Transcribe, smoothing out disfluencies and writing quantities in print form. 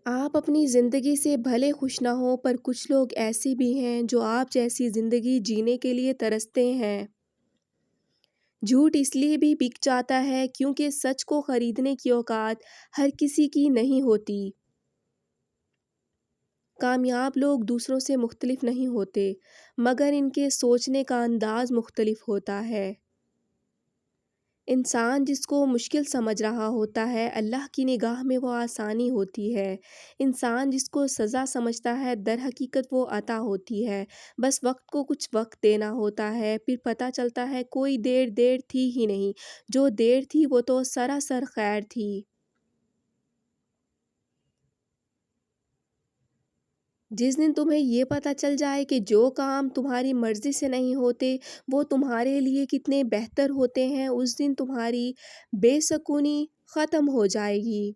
آپ اپنی زندگی سے بھلے خوش نہ ہوں پر کچھ لوگ ایسے بھی ہیں جو آپ جیسی زندگی جینے کے لیے ترستے ہیں۔ جھوٹ اس لیے بھی بک جاتا ہے کیونکہ سچ کو خریدنے کی اوقات ہر کسی کی نہیں ہوتی۔ کامیاب لوگ دوسروں سے مختلف نہیں ہوتے مگر ان کے سوچنے کا انداز مختلف ہوتا ہے۔ انسان جس کو مشکل سمجھ رہا ہوتا ہے اللہ کی نگاہ میں وہ آسانی ہوتی ہے۔ انسان جس کو سزا سمجھتا ہے در حقیقت وہ عطا ہوتی ہے۔ بس وقت کو کچھ وقت دینا ہوتا ہے، پھر پتہ چلتا ہے کوئی دیر تھی ہی نہیں، جو دیر تھی وہ تو سراسر خیر تھی۔ جس دن تمہیں یہ پتہ چل جائے کہ جو کام تمہاری مرضی سے نہیں ہوتے وہ تمہارے لیے کتنے بہتر ہوتے ہیں، اس دن تمہاری بے سکونی ختم ہو جائے گی۔